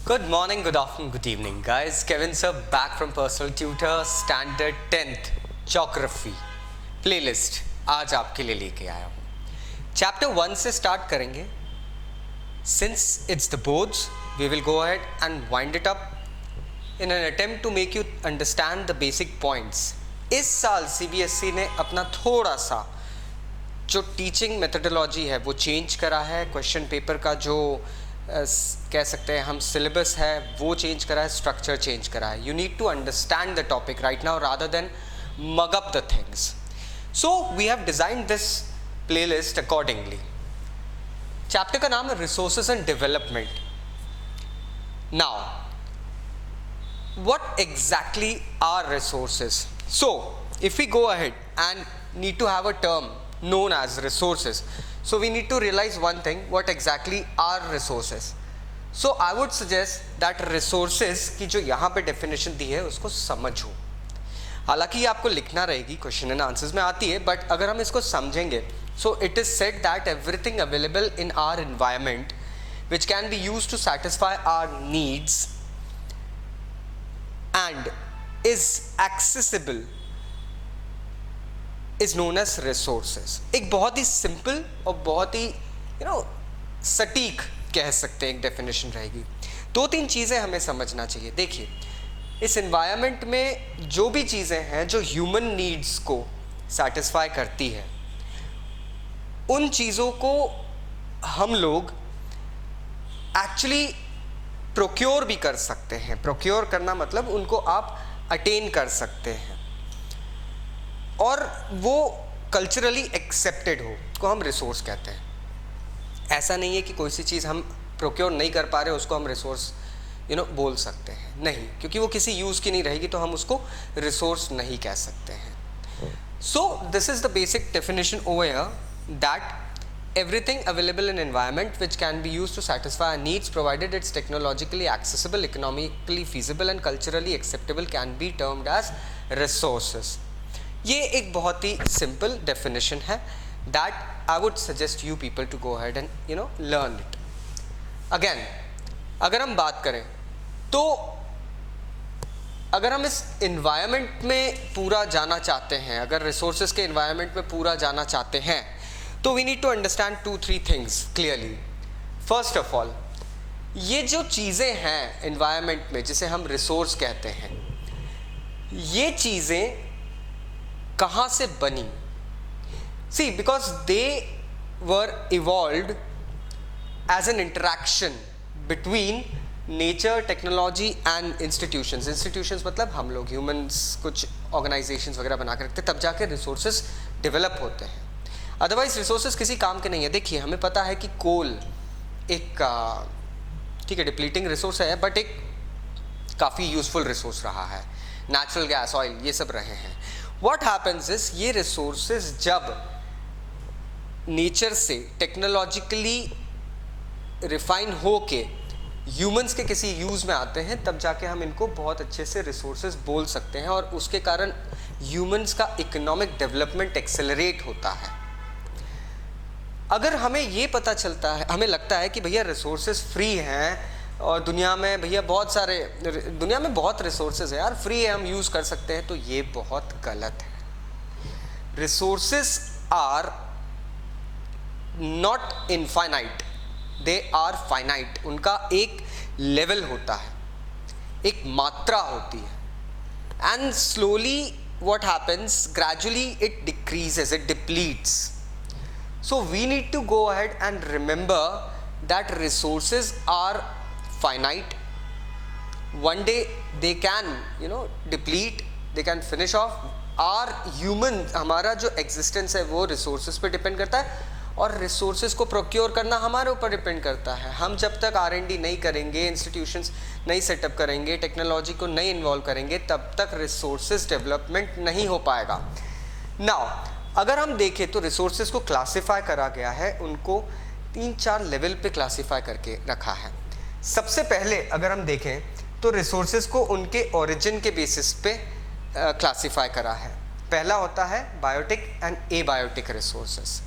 Good morning, good afternoon, good evening, guys. Kevin sir back from Personal Tutor Standard 10th Geography playlist आज आपके लिए लेके आया हूँ. Chapter 1 से start करेंगे. Since it's the boards, we will go ahead and wind it up in an attempt to make you understand the basic points. इस साल CBSE ने अपना थोड़ा सा जो टीचिंग मेथडोलॉजी है वो चेंज करा है. क्वेश्चन पेपर का जो कह सकते हैं हम सिलेबस है वो चेंज करा है, स्ट्रक्चर चेंज करा है. You need to understand the topic right now rather than mug up the things. So we have designed this playlist accordingly. Chapter का नाम है resources and development. Now what exactly are resources? So if we go ahead and need to have a term known as resources, so we need to realize one thing, what exactly are resources. So I would suggest that resources की जो यहाँ पे definition दी है उसको समझो. हालांकि ये आपको लिखना रहेगी, क्वेश्चन एंड आंसर्स में आती है, बट अगर हम इसको समझेंगे, so it is said that everything available in our environment which can be used to satisfy our needs and is accessible is known as resources. एक बहुत ही सिंपल और बहुत ही सटीक कह सकते हैं एक डेफिनेशन रहेगी. दो तीन चीज़ें हमें समझना चाहिए. देखिए, इस एनवायरनमेंट में जो भी चीज़ें हैं जो ह्यूमन नीड्स को सेटिस्फाई करती है, उन चीज़ों को हम लोग एक्चुअली प्रोक्योर भी कर सकते हैं. प्रोक्योर करना मतलब उनको आप अटेन कर सकते हैं और वो कल्चरली एक्सेप्टेड हो को हम रिसोर्स कहते हैं. ऐसा नहीं है कि कोई सी चीज़ हम प्रोक्योर नहीं कर पा रहे उसको हम रिसोर्स बोल सकते हैं, नहीं, क्योंकि वो किसी यूज़ की नहीं रहेगी तो हम उसको रिसोर्स नहीं कह सकते हैं. So this is the basic definition over here, that everything available in environment which can be used to satisfy our needs provided it's technologically accessible, economically feasible and culturally acceptable can be termed as resources. ये एक बहुत ही simple definition है that I would suggest you people to go ahead and learn it. Again, अगर हम बात करें तो अगर हम इस environment में पूरा जाना चाहते हैं, अगर resources के environment में पूरा जाना चाहते हैं, तो we need to understand 2-3 things clearly. First of all, ये जो चीज़ें हैं एनवायरनमेंट में जिसे हम रिसोर्स कहते हैं, ये चीज़ें कहाँ से बनी? See, because they were evolved as an interaction between nature, technology and institutions. Institutions मतलब हम लोग ह्यूमंस कुछ ऑर्गेनाइजेशंस वगैरह बना के रखते, तब जाके रिसोर्सेज डेवलप होते हैं. अदरवाइज रिसोर्सेज किसी काम के नहीं है. देखिए, हमें पता है कि कोल एक ठीक है डिप्लीटिंग रिसोर्स है, बट एक काफ़ी यूजफुल रिसोर्स रहा है. नेचुरल गैस, ऑयल, ये सब रहे हैं. व्हाट हैपेंस इज, ये रिसोर्सेज जब नेचर से टेक्नोलॉजिकली रिफाइन हो के ह्यूमंस के किसी यूज़ में आते हैं, तब जाके हम इनको बहुत अच्छे से रिसोर्सेज बोल सकते हैं और उसके कारण ह्यूमंस का इकोनॉमिक डेवलपमेंट एक्सेलरेट होता है. अगर हमें ये पता चलता है, हमें लगता है कि भैया रिसोर्सेज फ्री हैं और दुनिया में भैया दुनिया में बहुत रिसोर्सेज है यार, फ्री है, हम यूज़ कर सकते हैं, तो ये बहुत गलत है. Resources are not infinite, they are finite. उनका एक लेवल होता है, एक मात्रा होती है, and slowly what happens, gradually it decreases, it depletes. So we need to go ahead and remember that resources are finite. One day they can deplete, they can finish off. Our human, हमारा जो existence है वो resources पे depend करता है और resources को procure करना हमारे ऊपर depend करता है. हम जब तक R&D नहीं करेंगे, institutions नहीं सेटअप करेंगे, टेक्नोलॉजी को नहीं इन्वॉल्व करेंगे, तब तक रिसोर्सेज डेवलपमेंट नहीं हो पाएगा. नाउ अगर हम देखें तो रिसोर्सेज को क्लासिफाई करा गया है, उनको 3-4 लेवल पे क्लासिफाई करके रखा है. सबसे पहले अगर हम देखें तो रिसोर्सेज को उनके ओरिजिन के बेसिस पे क्लासिफाई करा है. पहला होता है बायोटिक एंड एबायोटिक रिसोर्सेज.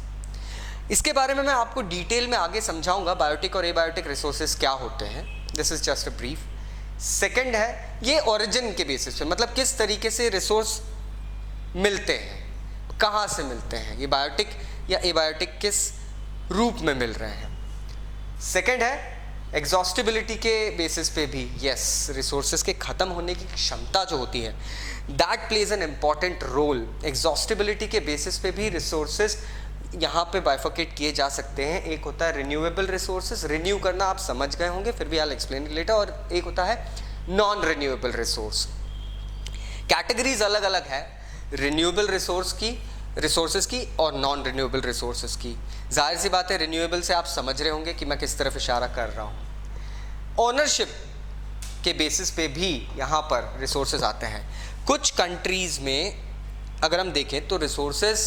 इसके बारे में मैं आपको डिटेल में आगे समझाऊंगा बायोटिक और एबायोटिक रिसोर्सेज क्या होते हैं. This is just a brief. Second है ये ओरिजिन के बेसिस पे, मतलब किस तरीके से रिसोर्स मिलते हैं, कहाँ से मिलते हैं, ये बायोटिक या एबायोटिक किस रूप में मिल रहे हैं। सेकंड है एग्जॉस्टिबिलिटी के बेसिस पे भी, यस, रिसोर्सेज के ख़त्म होने की क्षमता जो होती है that plays an important role. Exhaustibility के बेसिस पे भी रिसोर्सेज यहाँ पे बाइफर्केट किए जा सकते हैं। एक होता है रिन्यूएबल रिसोर्सेज, रिन्यू करना आप समझ गए होंगे, फिर भी I will explain it later, और एक होता है नॉन रिन्यूएबल रिसोर्स। कैटेगरीज अलग अलग है रिन्यूएबल रिसोर्सेज की और नॉन रिन्यूएबल रिसोर्सेज की। जाहिर सी बात है रिन्यूएबल से आप समझ रहे होंगे कि मैं किस तरफ इशारा कर रहा हूँ। ओनरशिप के बेसिस पे भी यहाँ पर रिसोर्सेज आते हैं। कुछ कंट्रीज में अगर हम देखें तो रिसोर्सेज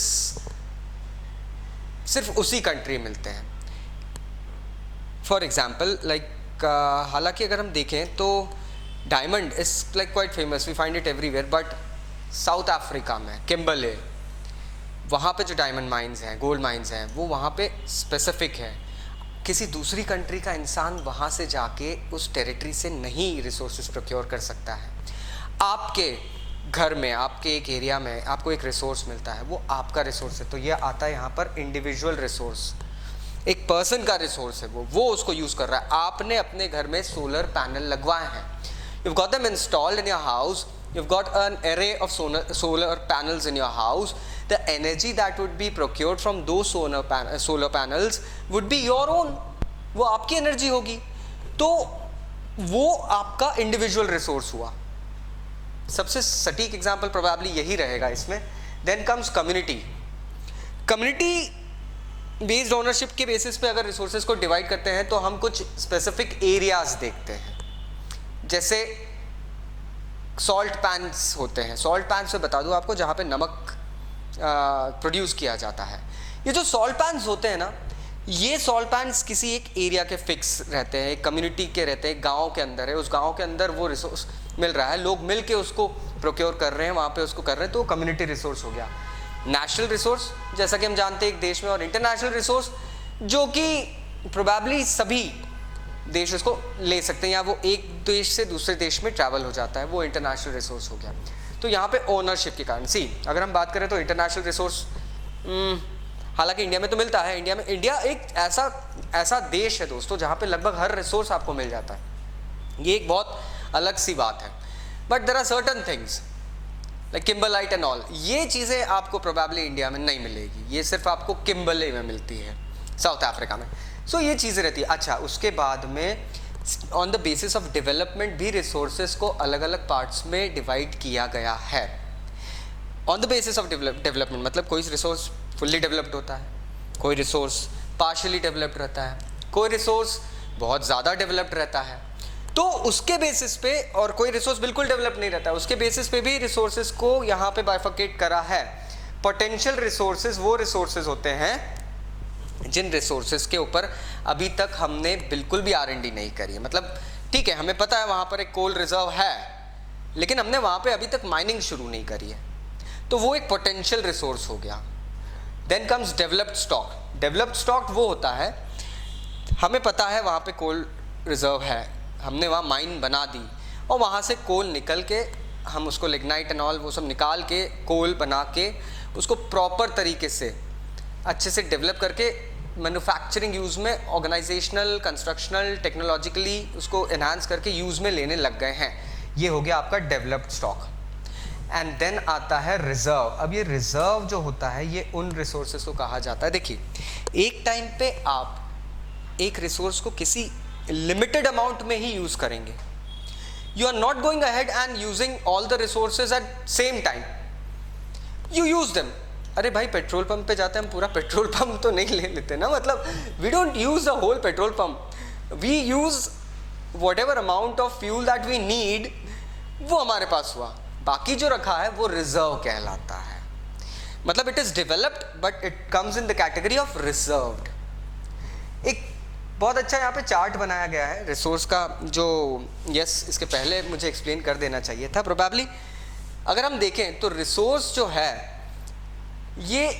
सिर्फ उसी कंट्री में मिलते हैं। फॉर एग्जाम्पल लाइक हालांकि अगर हम देखें तो diamond is like quite famous, we find it everywhere, but South Africa में किम्बरले, वहाँ पे जो डायमंड माइंस हैं, गोल्ड माइंस हैं, वो वहाँ पे स्पेसिफिक है। किसी दूसरी कंट्री का इंसान वहाँ से जाके उस टेरिटरी से नहीं रिसोर्सेज प्रोक्योर कर सकता है। आपके घर में, आपके एक एरिया में आपको एक रिसोर्स मिलता है, वो आपका रिसोर्स है, तो ये आता है यहाँ पर इंडिविजुअल रिसोर्स, एक पर्सन का रिसोर्स है वो उसको यूज़ कर रहा है। आपने अपने घर में सोलर पैनल लगवाए हैं, you've got them installed in your house, you've got an array of solar panels in your house, the energy that would be procured from those solar panels would be your own, वो आपकी energy होगी, तो वो आपका individual resource हुआ। सबसे सटीक example probably यही रहेगा इसमें। Then comes community based ownership के बेसिस पे अगर रिसोर्सेज को डिवाइड करते हैं तो हम कुछ स्पेसिफिक एरियाज देखते हैं, जैसे सॉल्ट पैन्स होते हैं। सॉल्ट पैन्स से बता दूं आपको जहाँ पे नमक प्रोड्यूस किया जाता है। ये जो सॉल्ट पैन्स होते हैं ना, ये सॉल्ट पैन्स किसी एक एरिया के फिक्स रहते हैं, एक कम्युनिटी के रहते हैं, गांव के अंदर है, उस गांव के अंदर वो रिसोर्स मिल रहा है, लोग मिल के उसको प्रोक्योर कर रहे हैं, वहाँ पे उसको कर रहे हैं, तो वो कम्युनिटी रिसोर्स हो गया। नेशनल रिसोर्स जैसा कि हम जानते हैं एक देश में, और इंटरनेशनल रिसोर्स जो कि प्रोबेबली सभी देश उसको ले सकते हैं, या वो एक देश से दूसरे देश में ट्रैवल हो जाता है, वो इंटरनेशनल रिसोर्स हो गया। तो यहाँ पे ओनरशिप के कारण अगर हम बात करें तो इंटरनेशनल रिसोर्स हालांकि इंडिया में तो मिलता है। इंडिया एक ऐसा देश है दोस्तों जहाँ पे लगभग हर रिसोर्स आपको मिल जाता है, ये एक बहुत अलग सी बात है। But there are certain things like kimberlite and all, ये चीज़ें आपको प्रोबेबली इंडिया में नहीं मिलेगी, ये सिर्फ आपको किम्बरले में मिलती है, साउथ अफ्रीका में। सो ये चीज़ें रहती है। अच्छा, उसके बाद में on the basis of development भी रिसोर्सेज को अलग अलग पार्ट्स में डिवाइड किया गया है। On the basis of development मतलब कोई रिसोर्स फुल्ली डेवलप्ड होता है, कोई रिसोर्स पार्शियली डेवलप्ड रहता है, कोई रिसोर्स बहुत ज़्यादा डेवलप्ड रहता है, तो उसके बेसिस पे, और कोई रिसोर्स बिल्कुल डेवलप नहीं रहता है, उसके बेसिस पे भी रिसोर्सेज को यहाँ पे बाइफर्केट करा है। पोटेंशियल रिसोर्सेज वो रिसोर्सेज होते हैं जिन रिसोर्सेज के ऊपर अभी तक हमने बिल्कुल भी R&D नहीं करी है। मतलब ठीक है, हमें पता है वहाँ पर एक कोल रिजर्व है, लेकिन हमने वहाँ पे अभी तक माइनिंग शुरू नहीं करी है, तो वो एक पोटेंशियल रिसोर्स हो गया। Then comes developed stock. Developed stock वो होता है, हमें पता है वहाँ पे कोल रिजर्व है, हमने वहाँ माइन बना दी और वहाँ से कोल निकल के हम उसको लिग्नाइट एंड ऑल वो सब निकाल के कोल बना के उसको प्रॉपर तरीके से अच्छे से डेवलप करके मैन्युफैक्चरिंग यूज़ में, ऑर्गेनाइजेशनल, कंस्ट्रक्शनल, टेक्नोलॉजिकली उसको एनहांस करके यूज़ में लेने लग गए हैं। ये हो गया आपका डेवलप्ड स्टॉक। एंड देन आता है रिजर्व। अब ये रिजर्व जो होता है ये उन रिसोर्सेज को कहा जाता है। देखिए, एक टाइम पे आप एक रिसोर्स को किसी लिमिटेड अमाउंट में ही यूज़ करेंगे। You are not going ahead and using all the resources at same time, you use them. अरे भाई, पेट्रोल पंप पे जाते हैं हम, पूरा पेट्रोल पंप तो नहीं ले लेते ना, मतलब we don't use the whole petrol pump, we use whatever amount of fuel that we need, वो हमारे पास हुआ, बाकी जो रखा है वो रिजर्व कहलाता है। मतलब it is developed but it comes in the category of reserved. एक बहुत अच्छा यहाँ पे चार्ट बनाया गया है रिसोर्स का, जो इसके पहले मुझे एक्सप्लेन कर देना चाहिए था प्रोबेबली। अगर हम देखें तो रिसोर्स जो है, ये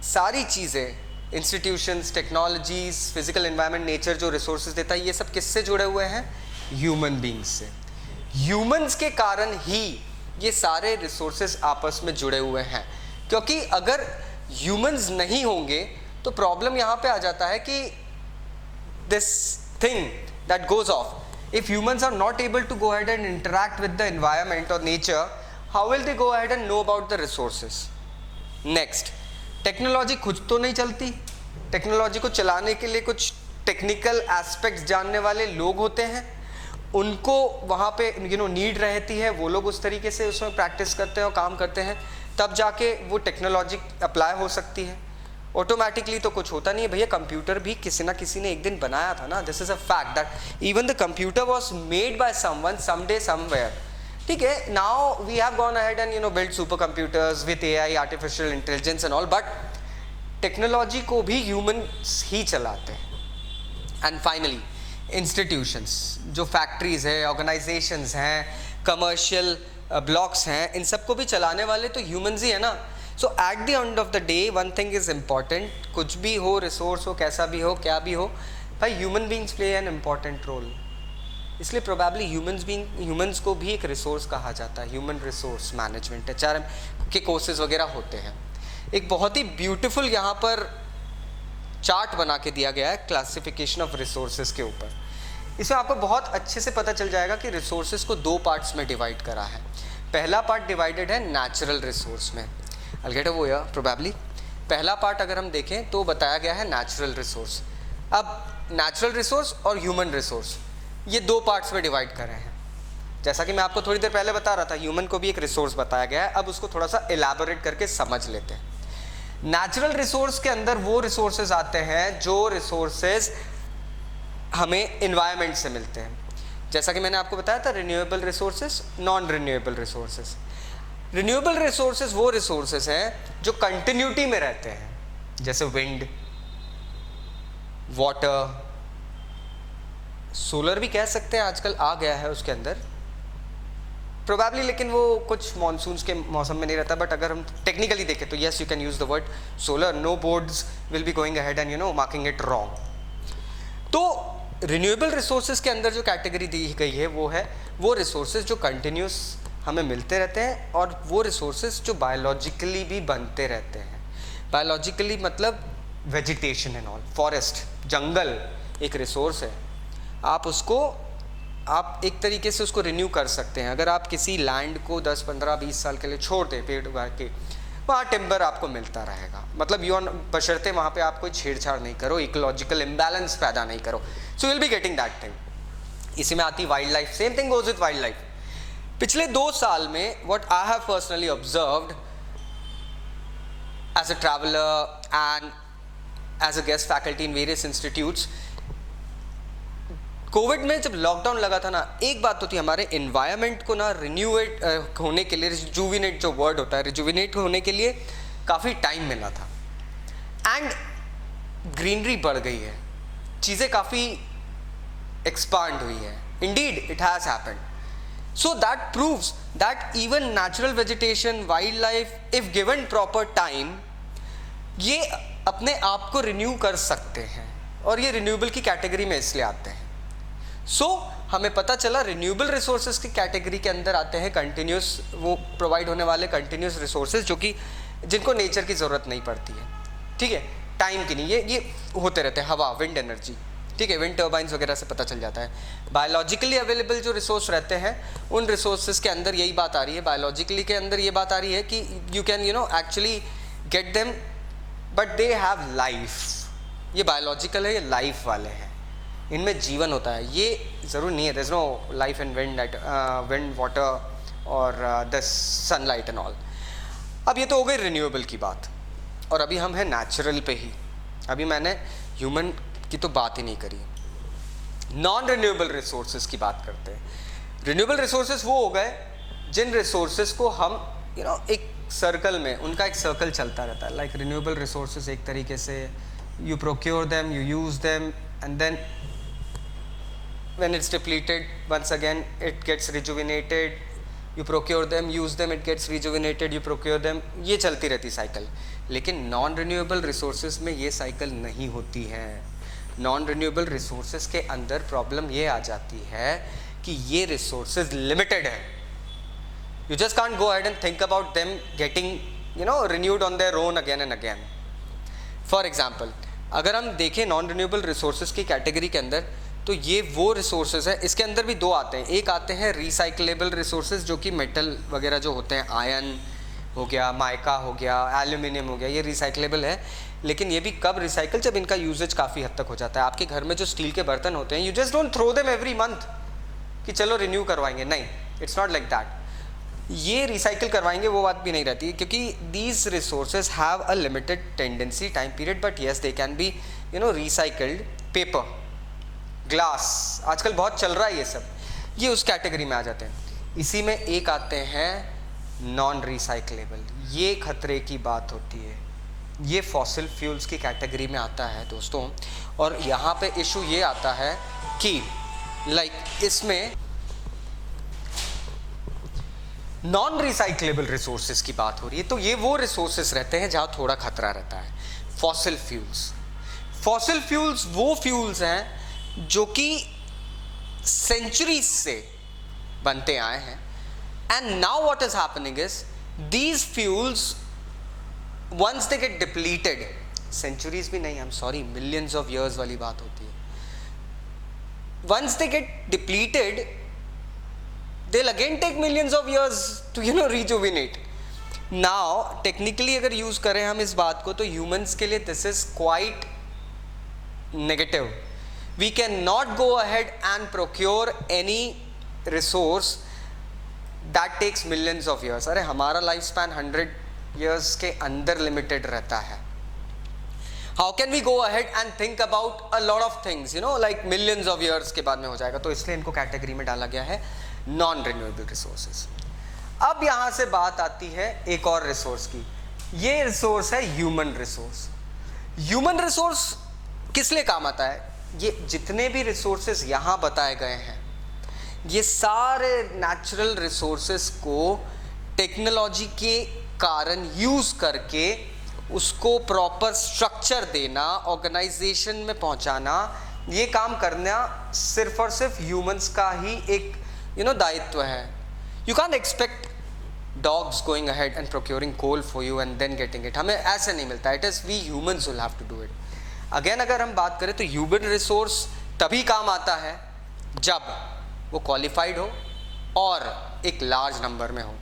सारी चीज़ें institutions, technologies, physical environment, nature जो रिसोर्सेज देता है, ये सब किससे जुड़े हुए हैं? ह्यूमन बींग्स से। ह्यूमंस के कारण ही ये सारे रिसोर्सेज आपस में जुड़े हुए हैं, क्योंकि अगर ह्यूमंस नहीं होंगे तो प्रॉब्लम यहाँ पे आ जाता है कि this thing that goes off, if humans are not able to go ahead and interact with the environment or nature, how will they go ahead and know about the resources? Next, technology खुद तो नहीं चलती, technology को चलाने के लिए कुछ technical aspects जानने वाले लोग होते हैं, उनको वहाँ पे नीड रहती है, वो लोग उस तरीके से उसमें प्रैक्टिस करते हैं और काम करते हैं, तब जाके वो टेक्नोलॉजी अप्लाई हो सकती है। ऑटोमेटिकली तो कुछ होता नहीं है भैया, कंप्यूटर भी किसी ना किसी ने एक दिन बनाया था ना, this is a fact that even the computer was made by someone someday somewhere. ठीक है, now we have gone ahead and build super computers with AI, artificial intelligence and all, but technology को भी humans ही चलाते हैं। And finally institutions, जो factories है, organisations हैं, कमर्शियल ब्लॉक्स हैं, इन सबको भी चलाने वाले तो ह्यूमंस ही है ना। So at the end of the day one thing is important, कुछ भी हो, रिसोर्स हो, कैसा भी हो, क्या भी हो, भाई human beings play an important role. इसलिए प्रोबेबली ह्यूमंस को भी एक रिसोर्स कहा जाता है, ह्यूमन रिसोर्स मैनेजमेंट, HRM के कोर्सेज वगैरह होते हैं। एक बहुत ही ब्यूटीफुल यहाँ पर चार्ट बना के दिया गया है क्लासिफिकेशन ऑफ रिसोर्सेज के ऊपर। इसमें आपको बहुत अच्छे से पता चल जाएगा कि रिसोर्सेज को 2 पार्ट्स में डिवाइड करा है। पहला पार्ट डिवाइडेड है नेचुरल रिसोर्स में, I'll get over here probably। पहला पार्ट अगर हम देखें तो बताया गया है नेचुरल रिसोर्स। अब नेचुरल रिसोर्स और ह्यूमन रिसोर्स, ये 2 पार्ट्स में डिवाइड कर रहे हैं। जैसा कि मैं आपको थोड़ी देर पहले बता रहा था, ह्यूमन को भी एक रिसोर्स बताया गया है, अब उसको थोड़ा सा एलैबोरेट करके समझ लेते हैं। नेचुरल रिसोर्स के अंदर वो रिसोर्सेज आते हैं जो रिसोर्सेज हमें इन्वायरमेंट से मिलते हैं। जैसा कि मैंने आपको बताया था, renewable resources, non renewable resources. Renewable resources वो रिसोर्सेज हैं जो कंटिन्यूटी में रहते हैं, जैसे विंड, वाटर, सोलर भी कह सकते हैं, आजकल आ गया है उसके अंदर प्रोबेबली, लेकिन वो कुछ मॉनसून्स के मौसम में नहीं रहता। बट अगर हम टेक्निकली देखें तो yes, you can use the word solar, no boards will be going ahead and marking it wrong. तो रिन्यूएबल रिसोर्सेज के अंदर जो कैटेगरी दी गई है वो है वो रिसोर्सेज जो कंटिन्यूस हमें मिलते रहते हैं, और वो रिसोर्सेज जो बायोलॉजिकली भी बनते रहते हैं। बायोलॉजिकली मतलब वेजिटेशन एंड ऑल, फॉरेस्ट, जंगल एक रिसोर्स है, आप एक तरीके से उसको रिन्यू कर सकते हैं। अगर आप किसी लैंड को 10, 15, 20 साल के लिए छोड़ दें पेड़ उगा के, वहाँ टिम्बर आपको मिलता रहेगा, मतलब यू बशर्ते वहाँ पे आप कोई छेड़छाड़ नहीं करो, इकोलॉजिकल इम्बैलेंस पैदा नहीं करो, so will be getting that thing. इसी में आती wild life, same thing goes with wild life. पिछले 2 साल में what I have personally observed as a traveller and as a guest faculty in various institutes, Covid में जब lockdown लगा था ना, एक बात तो थी, हमारे इन्वायरमेंट को ना रिन्यूएट होने के लिए, रिजुविनेट जो वर्ड होता है, रिजुविनेट होने के लिए काफ़ी टाइम मिला था, एंड ग्रीनरी बढ़ गई है, चीज़ें काफ़ी एक्सपांड हुई है। Indeed it has happened. So that proves that even natural vegetation, wildlife, if given proper time, ये अपने आप को रिन्यू कर सकते हैं, और ये रिन्यूएबल की कैटेगरी में इसलिए आते हैं। हमें पता चला रिन्यूएबल रिसोर्सेज की कैटेगरी के अंदर आते हैं कंटिन्यूस, वो प्रोवाइड होने वाले कंटिन्यूस रिसोर्सेज जो कि जिनको नेचर की ज़रूरत नहीं पड़ती है, ठीक है, टाइम की नहीं, ये होते रहते हैं। हवा, विंड एनर्जी, ठीक है, विंड टर्बाइंस वगैरह से पता चल जाता है। बायोलॉजिकली अवेलेबल जो रिसोर्स रहते हैं, उन रिसोर्सेज के अंदर यही बात आ रही है, बायोलॉजिकली के अंदर ये बात आ रही है कि you can actually get them, but they have life. ये बायोलॉजिकल है, ये लाइफ वाले हैं, इनमें जीवन होता है। ये ज़रूर नहीं है there is no life in wind, water और द सनलाइट एंड ऑल। अब ये तो हो गई रिन्यूएबल की बात, और अभी हम हैं नेचुरल पे ही। अभी मैंने ह्यूमन की तो बात ही नहीं करी, नॉन रिन्यूएबल रिसोर्सेज की बात करते हैं। रिन्यूएबल रिसोर्सेज वो हो गए जिन रिसोर्सेज को हम एक सर्कल में, उनका एक सर्कल चलता रहता है। लाइक रिन्यूएबल रिसोर्सेज एक तरीके से you procure them, you use them, and then when it's depleted, once again it gets rejuvenated, you procure them, use them, it gets rejuvenated, you procure them, ये चलती रहती cycle. लेकिन non renewable resources में ये cycle नहीं होती है। Non renewable resources के अंदर प्रॉब्लम ये आ जाती है कि ये रिसोर्सेज लिमिटेड है। You just can't go ahead and think about them getting renewed on their own again and again. For example, अगर हम देखें नॉन रिन्यूएबल रिसोर्सेज की कैटेगरी के अंदर, तो ये वो रिसोर्सेज है, इसके अंदर भी दो आते हैं। एक आते हैं रिसाइकलेबल रिसोर्सेज, जो कि मेटल वगैरह जो होते हैं, आयन हो गया, माइका हो गया, एल्यूमिनियम हो गया, ये रिसाइकलेबल है। लेकिन ये भी कब रिसाइकल, जब इनका यूजेज काफ़ी हद तक हो जाता है। आपके घर में जो स्टील के बर्तन होते हैं, you just don't throw them every month कि चलो रिन्यू करवाएंगे, नहीं, इट्स नॉट लाइक दैट। ये रिसाइकिल करवाएंगे वो बात भी नहीं रहती है, क्योंकि these resources have a limited tendency time period, but yes they can be recycled. Paper, glass, आजकल बहुत चल रहा है ये सब, ये उस कैटेगरी में आ जाते हैं। इसी में एक आते हैं नॉन रिसाइकलेबल, ये खतरे की बात होती है, ये फॉसिल फ्यूल्स की कैटेगरी में आता है दोस्तों। और यहाँ पे इशू ये आता है कि इसमें नॉन रिसाइकलेबल रिसोर्सेज की बात हो रही है, तो ये वो रिसोर्सेज रहते हैं जहाँ थोड़ा खतरा रहता है। फॉसिल फ्यूल्स, फॉसिल फ्यूल्स वो फ्यूल्स हैं जो कि सेंचुरीज से बनते आए हैं। And now what is happening is these fuels once they get depleted, centuries भी नहीं, I am sorry, millions of years वाली बात होती है। Once they get depleted, they'll again take millions of years to rejuvenate. Now technically अगर use करें हम इस बात को, तो humans के लिए this is quite negative. We cannot go ahead and procure any resource that takes millions of years. अरे हमारा लाइफ स्पैन 100 years के अंदर लिमिटेड रहता है। How can we go ahead and think about a lot of things, like millions of years के बाद में हो जाएगा। तो इसलिए इनको कैटेगरी में डाला गया है नॉन रिन्यूएबल रिसोर्सेज। अब यहाँ से बात आती है एक और रिसोर्स की, ये रिसोर्स है ह्यूमन रिसोर्स। ह्यूमन रिसोर्स किस लिए काम आता है? ये जितने भी रिसोर्सेज यहाँ बताए गए हैं, ये सारे नेचुरल रिसोर्सेज को टेक्नोलॉजी के कारण यूज करके उसको प्रॉपर स्ट्रक्चर देना, ऑर्गेनाइजेशन में पहुंचाना, ये काम करना सिर्फ और सिर्फ ह्यूमंस का ही एक दायित्व है। You can expect dogs going ahead and procuring coal for you and then getting it, हमें ऐसे नहीं मिलता। It is we humans will have to do it. Again अगर हम बात करें तो ह्यूमन रिसोर्स तभी काम आता है जब वो क्वालिफाइड हो और एक लार्ज नंबर में हो।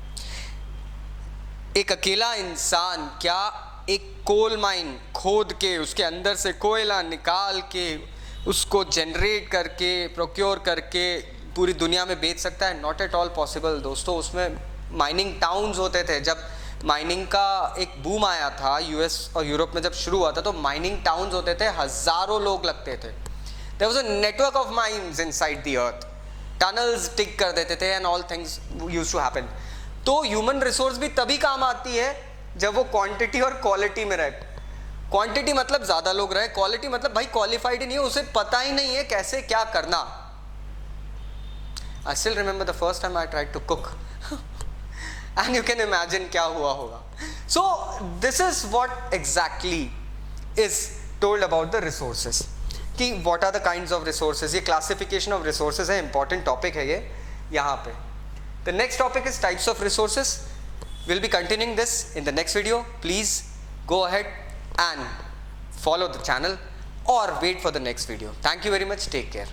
एक अकेला इंसान क्या एक कोल माइन खोद के उसके अंदर से कोयला निकाल के उसको जनरेट करके प्रोक्योर करके पूरी दुनिया में बेच सकता है? नॉट एट ऑल पॉसिबल दोस्तों। उसमें माइनिंग टाउन्स होते थे। जब माइनिंग का एक बूम आया था यूएस और यूरोप में जब शुरू हुआ था, तो माइनिंग टाउन्स होते थे, हज़ारों लोग लगते थे। There was a network of mines inside the earth, tunnels टिक कर देते थे and all things used to happen. तो ह्यूमन रिसोर्स भी तभी काम आती है जब वो क्वांटिटी और क्वालिटी में रहे। क्वांटिटी मतलब ज़्यादा लोग रहे, क्वालिटी मतलब भाई क्वालिफाइड ही नहीं है, उसे पता ही नहीं है कैसे क्या करना। I still remember the first time I tried to cook and you can imagine क्या हुआ होगा। So this is what exactly is told about the resources, कि what are the kinds of resources। ये classification of resources है, important topic है ये यहाँ पे। The next topic is types of resources. We'll be continuing this in the next video. Please go ahead and follow the channel or wait for the next video. Thank you very much. Take care.